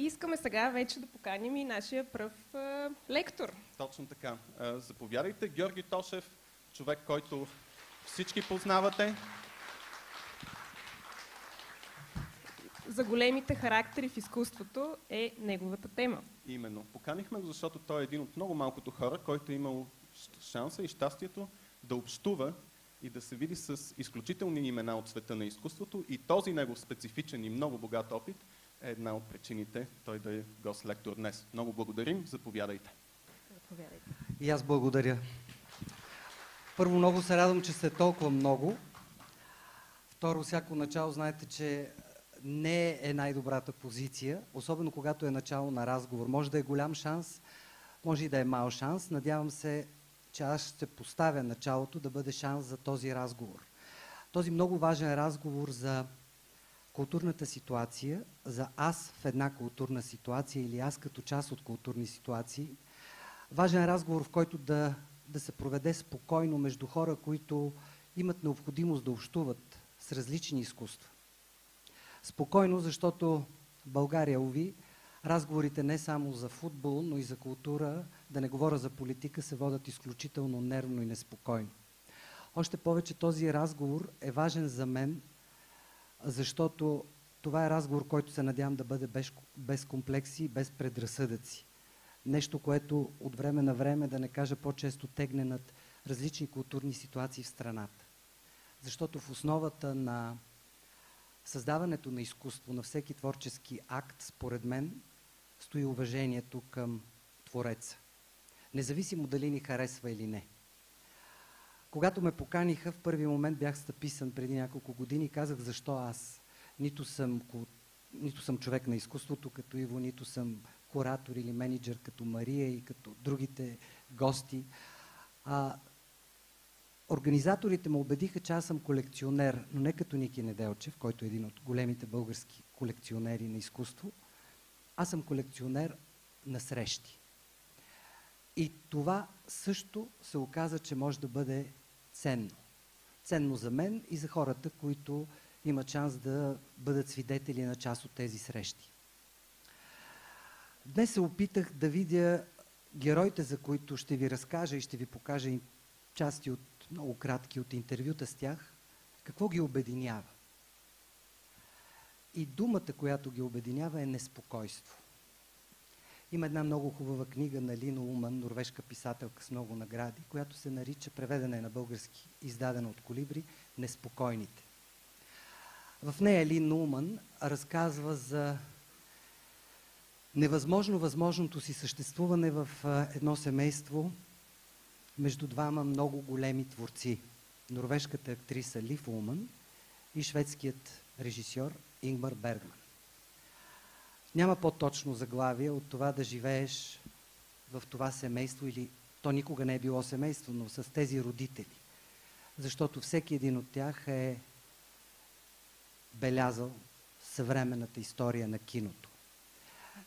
И искаме сега вече да поканим и нашия пръв лектор. Точно така. Заповядайте, Георги Тошев, човек, който всички познавате. За големите характери в изкуството е неговата тема. Именно. Поканихме го, защото той е един от много малкото хора, който е имал шанса и щастието да общува и да се види с изключителни имена от света на изкуството, и този негов специфичен и много богат опит е една от причините той да е гост-лектор днес. Много благодарим. Заповядайте. Заповядайте. И аз благодаря. Първо, много се радвам, че сте толкова много. Второ, всяко начало знаете, че не е най-добрата позиция, особено когато е начало на разговор. Може да е голям шанс, може и да е мал шанс. Надявам се, че аз ще поставя началото да бъде шанс за този разговор. Този много важен разговор за културната ситуация, за аз в една културна ситуация или аз като част от културни ситуации. Важен разговор, в който да се проведе спокойно между хора, които имат необходимост да общуват с различни изкуства. Спокойно, защото в България, уви, разговорите не само за футбол, но и за култура, да не говоря за политика, се водят изключително нервно и неспокойно. Още повече този разговор е важен за мен, защото това е разговор, който се надявам да бъде без комплекси, без предразсъдъци. Нещо, което от време на време, да не кажа по-често, тегне над различни културни ситуации в страната. Защото в основата на създаването на изкуство, на всеки творчески акт, според мен, стои уважението към Твореца. Независимо дали ни харесва или не. Когато ме поканиха, в първи момент бях стъписан преди няколко години и казах защо аз. Нито съм човек на изкуството като Иво, нито съм куратор или менеджер като Мария и като другите гости. Организаторите ме убедиха, че аз съм колекционер, но не като Ники Неделчев, който е един от големите български колекционери на изкуство. Аз съм колекционер на срещи. И това също се оказа, че може да бъде ценно. Ценно за мен и за хората, които имат шанс да бъдат свидетели на част от тези срещи. Днес се опитах да видя героите, за които ще ви разкажа и ще ви покажа части от много кратки от интервюта с тях, какво ги обединява. И думата, която ги обединява, е неспокойство. Има една много хубава книга на Лина Уман, норвежка писателка с много награди, която се нарича, преведена е на български, издадена от Колибри, "Неспокойните". В нея Лина Уман разказва за възможното си съществуване в едно семейство между двама много големи творци. Норвежката актриса Лив Уман и шведският режисьор Ингмар Бергман. Няма по-точно заглавие от това да живееш в това семейство, или то никога не е било семейство, но с тези родители. Защото всеки един от тях е белязал съвременната история на киното.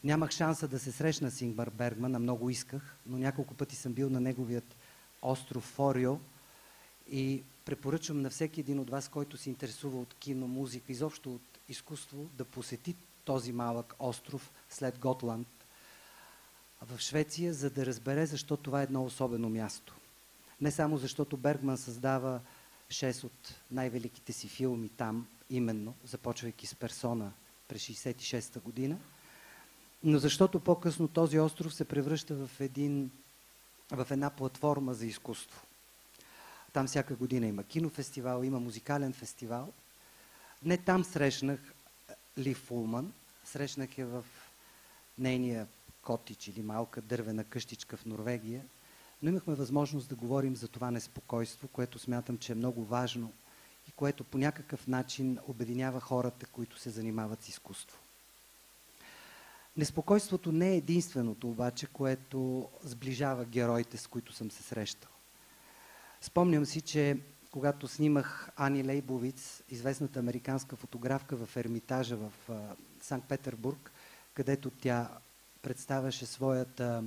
Нямах шанса да се срещна с Ингмар Бергман, а много исках, но няколко пъти съм бил на неговият остров Форио и препоръчвам на всеки един от вас, който се интересува от кино, музика, изобщо от изкуство, да посети този малък остров след Готланд в Швеция, за да разбере защо това е едно особено място. Не само защото Бергман създава 6 от най-великите си филми там, именно, започвайки с Персона през 1966 година, но защото по-късно този остров се превръща в една платформа за изкуство. Там всяка година има кинофестивал, има музикален фестивал. Не там срещнах Лив Уман, срещнах я в нейния котич или малка дървена къщичка в Норвегия, но имахме възможност да говорим за това неспокойство, което смятам, че е много важно и което по някакъв начин обединява хората, които се занимават с изкуство. Неспокойството не е единственото обаче, което сближава героите, с които съм се срещал. Спомням си, че когато снимах Ани Лейбовиц, известната американска фотографка в Ермитажа в Санкт-Петербург, където тя представяше своята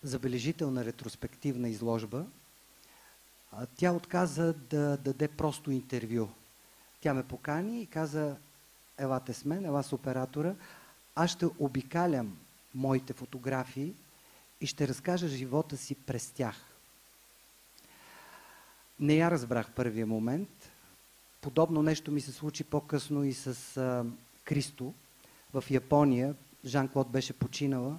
забележителна ретроспективна изложба, тя отказа да даде просто интервю. Тя ме покани и каза: елате с мен, ела с оператора, аз ще обикалям моите фотографии и ще разкажа живота си през тях. Не я разбрах в първия момент. Подобно нещо ми се случи по-късно и с Кристо. В Япония Жан-Клод беше починала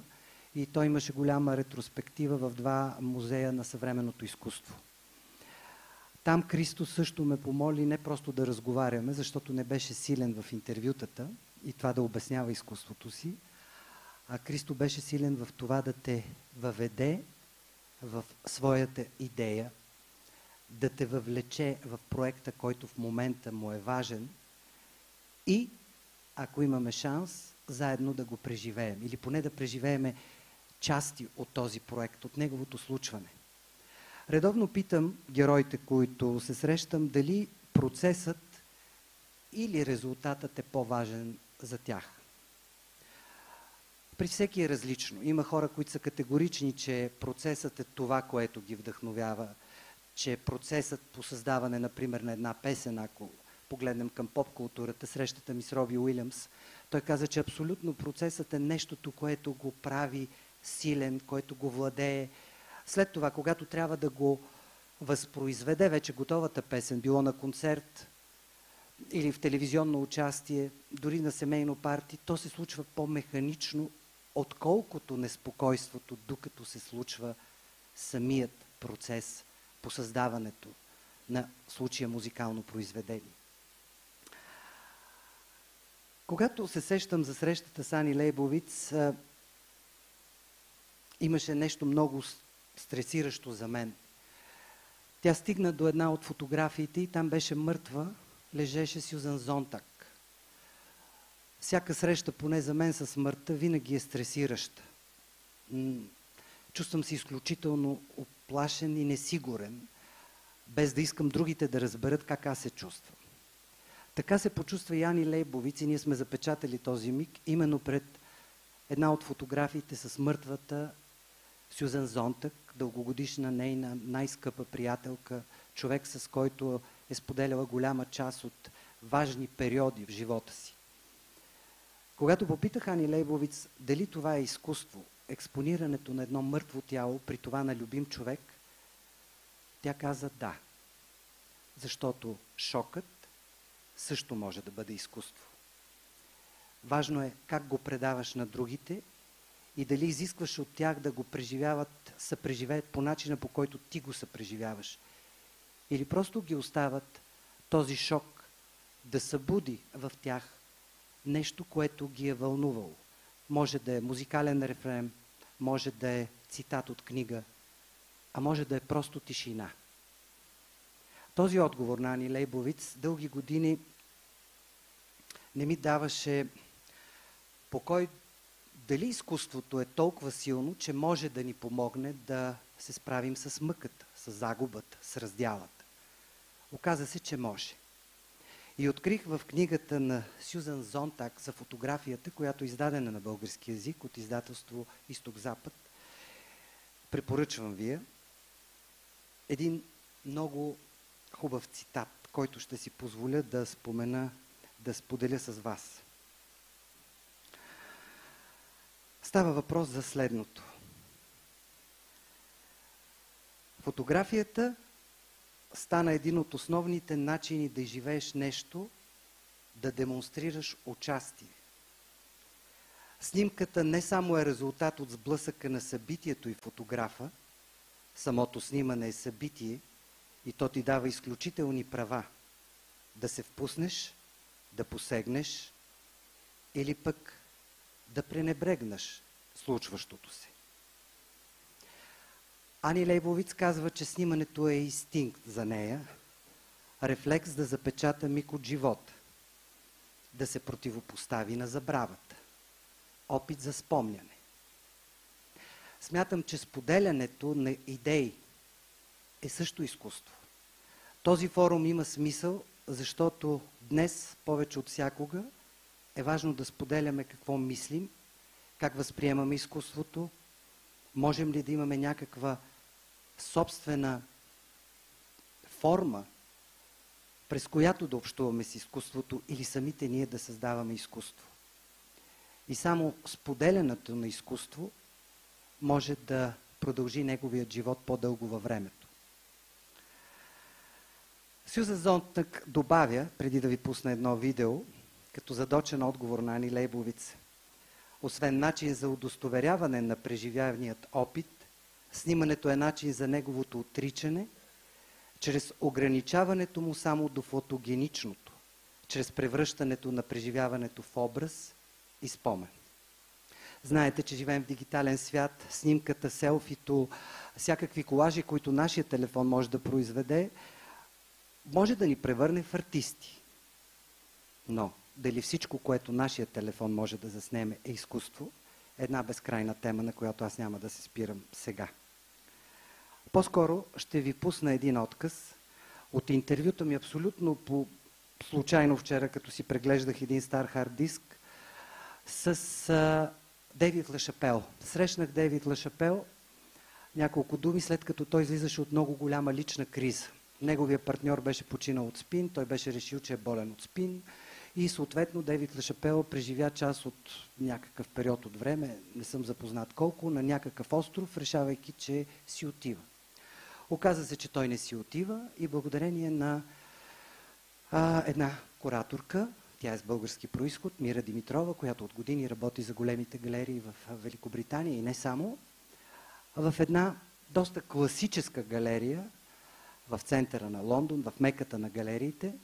и той имаше голяма ретроспектива в 2 музея на съвременното изкуство. Там Кристо също ме помоли не просто да разговаряме, защото не беше силен в интервютата и това да обяснява изкуството си, а Кристо беше силен в това да те въведе в своята идея, да те въвлече в проекта, който в момента му е важен и, ако имаме шанс, заедно да го преживеем или поне да преживееме части от този проект, от неговото случване. Редовно питам героите, които се срещам, дали процесът или резултатът е по-важен за тях. При всеки е различно. Има хора, които са категорични, че процесът е това, което ги вдъхновява, че процесът по създаване, например, на една песен, ако погледнем към поп-културата, срещата ми с Роби Уилямс, той каза, че абсолютно процесът е нещото, което го прави силен, което го владее. След това, когато трябва да го възпроизведе вече готовата песен, било на концерт или в телевизионно участие, дори на семейно парти, то се случва по-механично, отколкото неспокойството, докато се случва самият процес по създаването на случая музикално произведение. Когато се сещам за срещата с Ани Лейбовиц, имаше нещо много стресиращо за мен. Тя стигна до една от фотографиите и там беше мъртва, лежеше Сюзан Зонтаг. Всяка среща, поне за мен, със смъртта винаги е стресираща. Чувствам се изключително оплашен и несигурен, без да искам другите да разберат как аз се чувствам. Така се почувства и Ани Лейбовиц и ние сме запечатали този миг именно пред една от фотографиите с мъртвата Сюзан Зонтаг, дългогодишна нейна най-скъпа приятелка, човек, с който е споделяла голяма част от важни периоди в живота си. Когато попитах Ани Лейбовиц дали това е изкуство, експонирането на едно мъртво тяло, при това на любим човек, тя каза да. Защото шокът също може да бъде изкуство. Важно е как го предаваш на другите и дали изискваш от тях да го преживяват, съпреживеят по начина, по който ти го съпреживяваш. Или просто ги остават този шок да събуди в тях нещо, което ги е вълнувало. Може да е музикален рефрен, може да е цитат от книга, а може да е просто тишина. Този отговор на Ани Лейбовиц дълги години не ми даваше покой дали изкуството е толкова силно, че може да ни помогне да се справим с мъката, с загубата, с раздялата. Оказа се, че може. И открих в книгата на Сюзан Зонтаг за фотографията, която е издадена на български език от издателство Изток-Запад. Препоръчвам ви я. Един много хубав цитат, който ще си позволя да спомена, да споделя с вас. Става въпрос за следното. Фотографията стана един от основните начини да изживееш нещо, да демонстрираш участие. Снимката не само е резултат от сблъсъка на събитието и фотографа, самото снимане е събитие и то ти дава изключителни права да се впуснеш, да посегнеш или пък да пренебрегнеш случващото се. Ани Лейбовиц казва, че снимането е инстинкт за нея, рефлекс да запечата миг от живота, да се противопостави на забравата, опит за спомняне. Смятам, че споделянето на идеи е също изкуство. Този форум има смисъл, защото днес, повече от всякога, е важно да споделяме какво мислим, как възприемаме изкуството, можем ли да имаме някаква собствена форма, през която да общуваме с изкуството или самите ние да създаваме изкуство. И само споделянето на изкуство може да продължи неговият живот по-дълго във времето. Сюзан Зонтък добавя, преди да ви пусна едно видео, като задочен отговор на Ани Лейбовиц: освен начин за удостоверяване на преживяваният опит, снимането е начин за неговото отричане, чрез ограничаването му само до фотогеничното, чрез превръщането на преживяването в образ и спомен. Знаете, че живеем в дигитален свят, снимката, селфито, всякакви колажи, които нашия телефон може да произведе, може да ни превърне в артисти. Но дали всичко, което нашия телефон може да заснеме, е изкуство, е една безкрайна тема, на която аз няма да се спирам сега. По-скоро ще ви пусна един откъс от интервюта ми абсолютно случайно вчера, като си преглеждах един стар хард диск, с Дейвид Лашапел. Срещнах Дейвид Лашапел, няколко думи след като той излизаше от много голяма лична криза. Неговият партньор беше починал от СПИН, той беше решил, че е болен от СПИН и съответно Дейвид Лашапел преживя част от някакъв период от време, не съм запознат колко, на някакъв остров, решавайки, че си отива. Оказа се, че той не си отива и благодарение на една кураторка, тя е с български происход, Мира Димитрова, която от години работи за големите галерии в Великобритания и не само, в една доста класическа галерия в центъра на Лондон, в меката на галериите,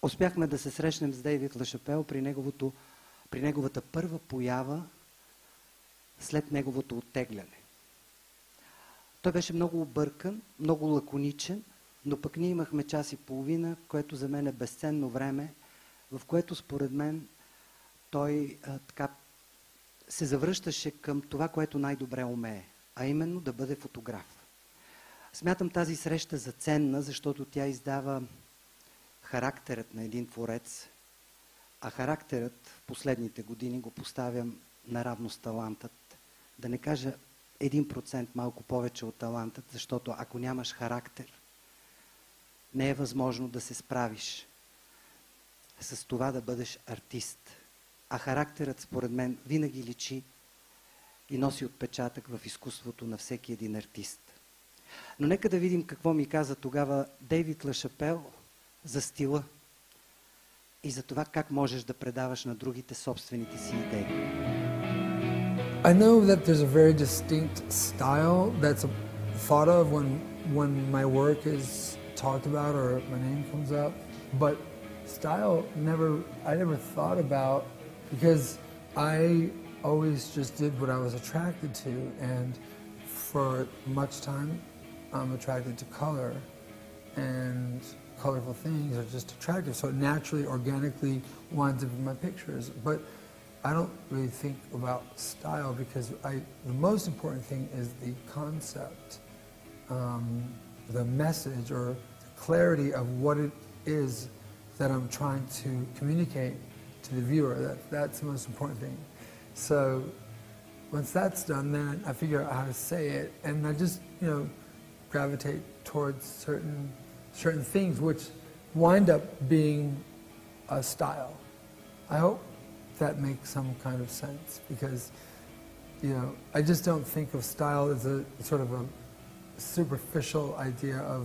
успяхме да се срещнем с Дейвид Лашапел при неговата първа поява след неговото оттегляне. Той беше много объркан, много лаконичен, но пък ние имахме час и половина, което за мен е безценно време, в което според мен той така се завръщаше към това, което най-добре умее, а именно да бъде фотограф. Смятам тази среща за ценна, защото тя издава характерът на един творец, а характерът в последните години го поставям наравно с талантът. Да не кажа 1% малко повече от талантът, защото ако нямаш характер, не е възможно да се справиш с това да бъдеш артист. А характерът, според мен, винаги личи и носи отпечатък в изкуството на всеки един артист. Но нека да видим какво ми каза тогава Дейвид Лашапел за стила и за това как можеш да предаваш на другите собствените си идеи. I know that there's a very distinct style that's thought of when my work is talked about or my name comes up, but style I never thought about because I always just did what I was attracted to, and for much time I'm attracted to color, and colorful things are just attractive, so it naturally, organically winds up in my pictures. But I don't really think about style because the most important thing is the concept, the message or the clarity of what it is that I'm trying to communicate to the viewer. That's the most important thing. So once that's done, then I figure out how to say it, and I just, gravitate towards certain things which wind up being a style. I hope that makes some kind of sense because, I just don't think of style as a sort of a superficial idea of,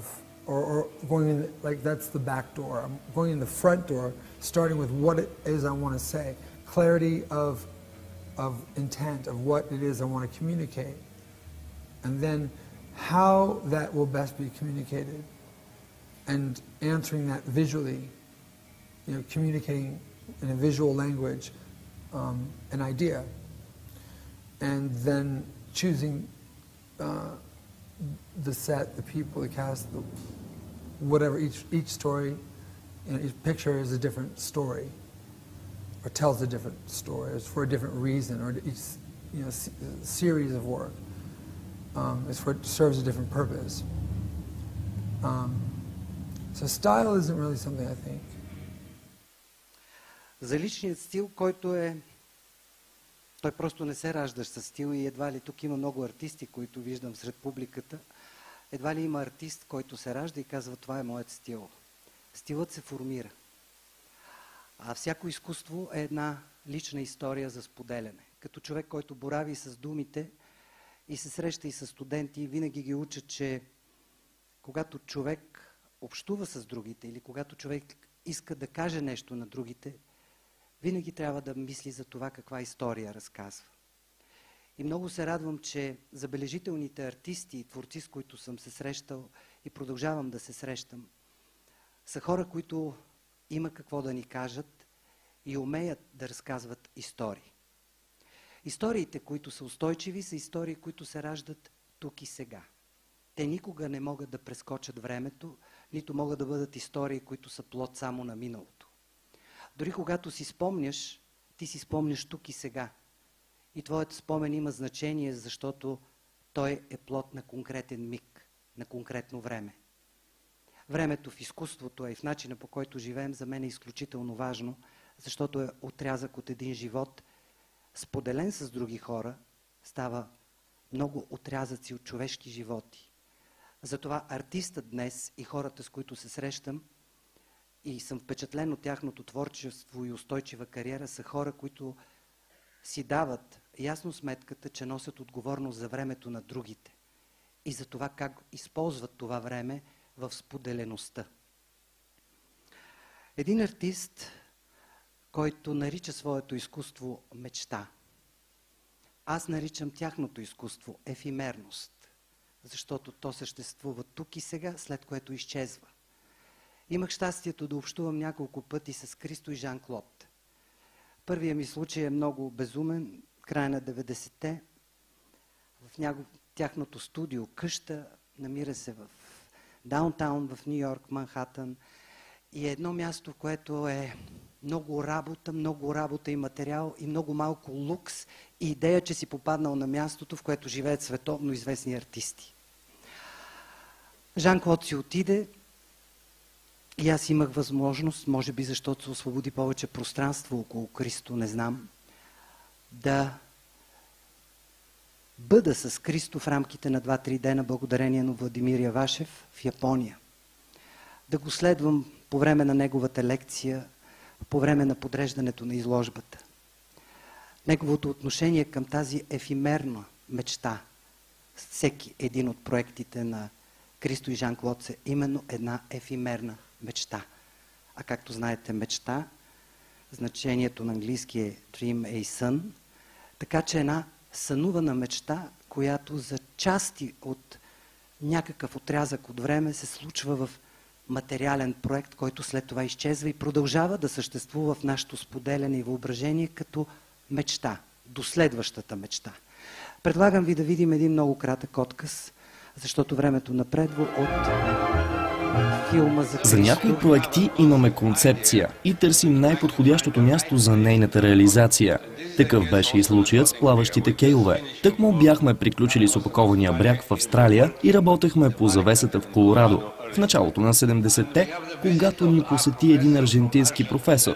or going in, like that's the back door. I'm going in the front door, starting with what it is I want to say, clarity of intent, of what it is I want to communicate, and then how that will best be communicated, and answering that visually, communicating in a visual language an idea, and then choosing the set, the people, the cast, whatever, each story, each picture is a different story, or tells a different story, it's for a different reason, or each series of work serves a different purpose. So style isn't really something I think. За личният стил, който той просто не се раждаш с стил и едва ли тук има много артисти, които виждам сред публиката. Едва ли има артист, който се ражда и казва, това е моят стил. Стилът се формира. А всяко изкуство е една лична история за споделяне. Като човек, който борави с думите и се среща и с студенти, винаги ги уча, че когато човек общува с другите или когато човек иска да каже нещо на другите, винаги трябва да мисли за това каква история разказва. И много се радвам, че забележителните артисти и творци, с които съм се срещал и продължавам да се срещам, са хора, които има какво да ни кажат и умеят да разказват истории. Историите, които са устойчиви, са истории, които се раждат тук и сега. Те никога не могат да прескочат времето, нито могат да бъдат истории, които са плод само на миналото. Дори когато си спомняш, ти си спомняш тук и сега. И твоят спомен има значение, защото той е плод на конкретен миг, на конкретно време. Времето в изкуството и в начина, по който живеем, за мен е изключително важно, защото е отрязък от един живот, споделен с други хора, става много отрязъци от човешки животи. Затова артистът днес и хората, с които се срещам, и съм впечатлен от тяхното творчество и устойчива кариера, са хора, които си дават ясно сметката, че носят отговорност за времето на другите и за това как използват това време в споделеността. Един артист, който нарича своето изкуство мечта, аз наричам тяхното изкуство ефимерност, защото то съществува тук и сега, след което изчезва. Имах щастието да общувам няколко пъти с Кристо и Жан-Клод. Първият ми случай е много безумен, края на 90-те, в тяхното студио, къща, намира се в даунтаун, в Ню Йорк, Манхатън, и е едно място, което е много работа и материал и много малко лукс и идея, че си попаднал на мястото, в което живеят световно известни артисти. Жан-Клод си отиде и аз имах възможност, може би защото се освободи повече пространство около Кристо, не знам, да бъда с Кристо в рамките на 2-3 дена благодарение на Владимир Явашев в Япония. Да го следвам по време на неговата лекция, по време на подреждането на изложбата. Неговото отношение към тази ефимерна мечта, всеки един от проектите на Кристо и Жан-Клод е именно една ефимерна мечта. А както знаете, мечта, значението на английски е dream a sun, така че една сънувана мечта, която за части от някакъв отрязък от време се случва в материален проект, който след това изчезва и продължава да съществува в нашето споделяне и въображение като мечта, до следващата мечта. Предлагам ви да видим един много кратък отказ, защото времето напредва от филма за Кристо. За някои проекти имаме концепция и търсим най-подходящото място за нейната реализация. Такъв беше и случаят с плаващите кейове. Тъкмо бяхме приключили с опакования бряг в Австралия и работехме по завесата в Колорадо. В началото на 70-те, когато ни посети един аржентински професор.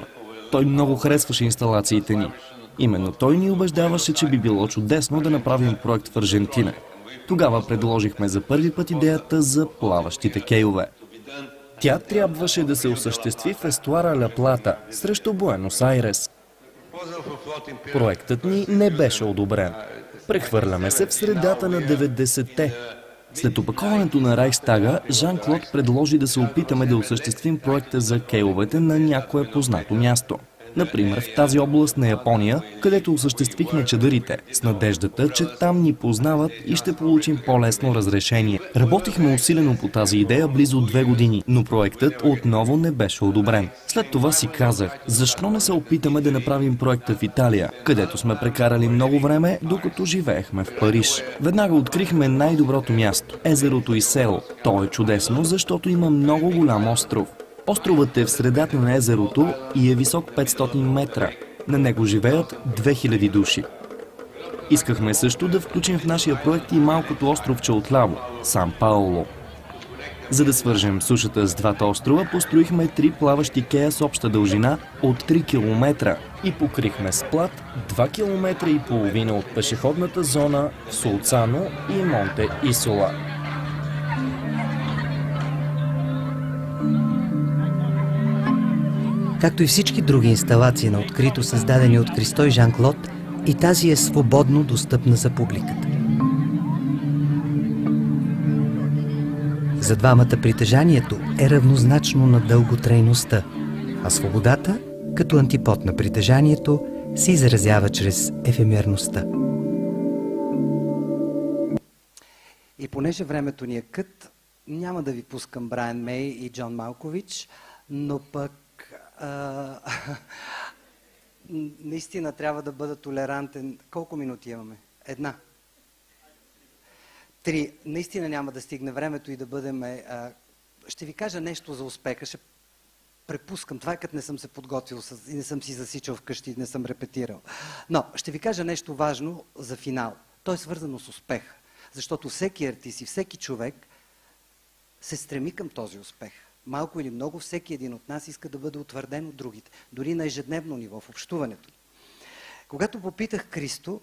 Той много харесваше инсталациите ни. Именно той ни убеждаваше, че би било чудесно да направим проект в Аржентина. Тогава предложихме за първи път идеята за плаващите кейове. Тя трябваше да се осъществи в естуара Ла Плата срещу Буенос Айрес. Проектът ни не беше одобрен. Прехвърляме се в средата на 90-те. След опаковането на Райхстага, Жан-Клод предложи да се опитаме да осъществим проекта за кейовете на някое познато място. Например, в тази област на Япония, където осъществихме чадърите, с надеждата, че там ни познават и ще получим по-лесно разрешение. Работихме усилено по тази идея близо 2 години, но проектът отново не беше одобрен. След това си казах, защо не се опитаме да направим проекта в Италия, където сме прекарали много време, докато живеехме в Париж. Веднага открихме най-доброто място – езерото Исело. То е чудесно, защото има много голям остров. Островът е в средата на езерото и е висок 500 метра. На него живеят 2000 души. Искахме също да включим в нашия проект и малкото островче отляво – Сан Пауло. За да свържем сушата с двата острова, построихме 3 плаващи кея с обща дължина от 3 км и покрихме с плат 2,5 км от пешеходната зона в Солцано и Монте Исола. Както и всички други инсталации на открито, създадени от Христо и Жан-Клод, и тази е свободно достъпна за публиката. За двамата притежанието е равнозначно на дълготрайността, а свободата, като антипод на притежанието, се изразява чрез ефемерността. И понеже времето ни е кът, няма да ви пускам Брайан Мей и Джон Малкович, но пък наистина трябва да бъда толерантен. Колко минути имаме? 1. 3. Наистина няма да стигне времето и да бъдем... Ще ви кажа нещо за успеха. Ще препускам. Това е като не съм се подготвил и не съм си засичал вкъщи и не съм репетирал. Но ще ви кажа нещо важно за финал. То е свързано с успеха. Защото всеки артист и всеки човек се стреми към този успех. Малко или много, всеки един от нас иска да бъде утвърден от другите. Дори на ежедневно ниво, в общуването. Когато попитах Христо,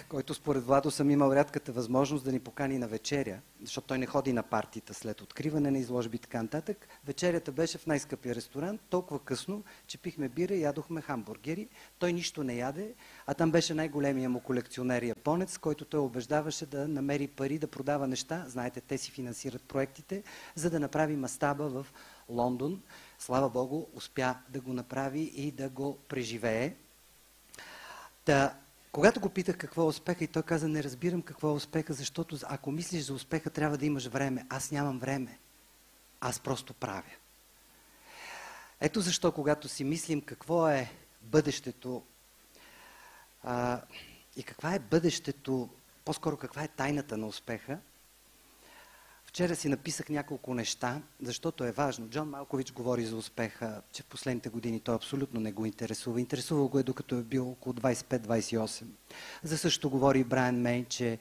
който според Владо съм имал рядката възможност да ни покани на вечеря, защото той не ходи на партита след откриване на изложби и така нататък, вечерята беше в най-скъпия ресторант, толкова късно, че пихме бира и ядохме хамбургери. Той нищо не яде, а там беше най-големия му колекционер японец, който той убеждаваше да намери пари да продава неща. Знаете, те си финансират проектите, за да направи мастаба в Лондон. Слава Богу, успя да го направи и да го преживее. Когато го питах какво е успеха, и той каза, не разбирам какво е успеха, защото ако мислиш за успеха, трябва да имаш време. Аз нямам време. Аз просто правя. Ето защо, когато си мислим какво е бъдещето и каква е бъдещето, по-скоро каква е тайната на успеха, вчера си написах няколко неща, защото е важно. Джон Малкович говори за успеха, че в последните години той абсолютно не го интересува. Интересува го е докато е бил около 25-28. За същото говори Брайан Мей, че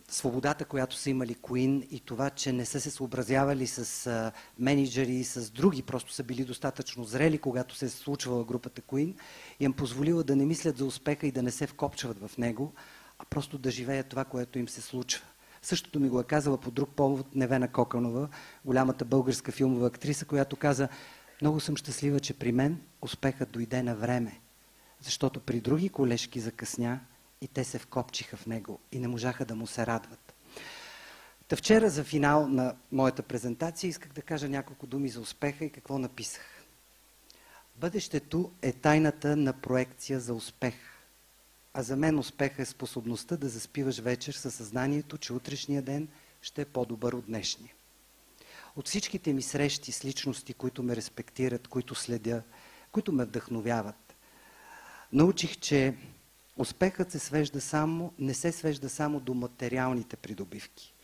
свободата, която са имали Queen и това, че не са се съобразявали с менеджери и с други, просто са били достатъчно зрели, когато се е случвала групата Queen, и им позволила да не мислят за успеха и да не се вкопчват в него, а просто да живеят това, което им се случва. Същото ми го е казала по друг повод Невена Коканова, голямата българска филмова актриса, която каза, много съм щастлива, че при мен успехът дойде на време, защото при други колежки закъсня и те се вкопчиха в него и не можаха да му се радват. Та вчера за финал на моята презентация исках да кажа няколко думи за успеха и какво написах. Бъдещето е тайната на проекция за успех. А за мен успеха е способността да заспиваш вечер със съзнанието, че утрешния ден ще е по-добър от днешния. От всичките ми срещи с личности, които ме респектират, които следя, които ме вдъхновяват, научих, че успехът не се свежда само до материалните придобивки.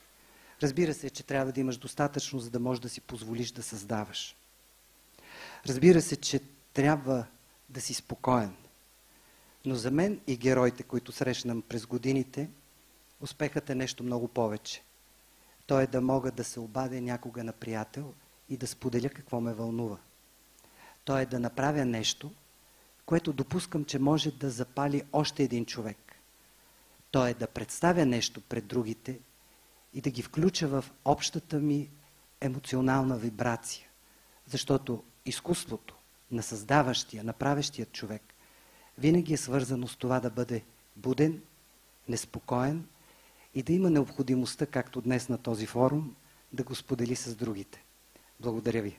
Разбира се, че трябва да имаш достатъчно, за да можеш да си позволиш да създаваш. Разбира се, че трябва да си спокоен. Но за мен и героите, които срещнам през годините, успехът е нещо много повече. То е да мога да се обадя някога на приятел и да споделя какво ме вълнува. То е да направя нещо, което допускам, че може да запали още един човек. То е да представя нещо пред другите и да ги включа в общата ми емоционална вибрация. Защото изкуството на създаващия, на правещия човек винаги е свързано с това да бъде буден, неспокоен и да има необходимостта, както днес на този форум, да го сподели с другите. Благодаря ви.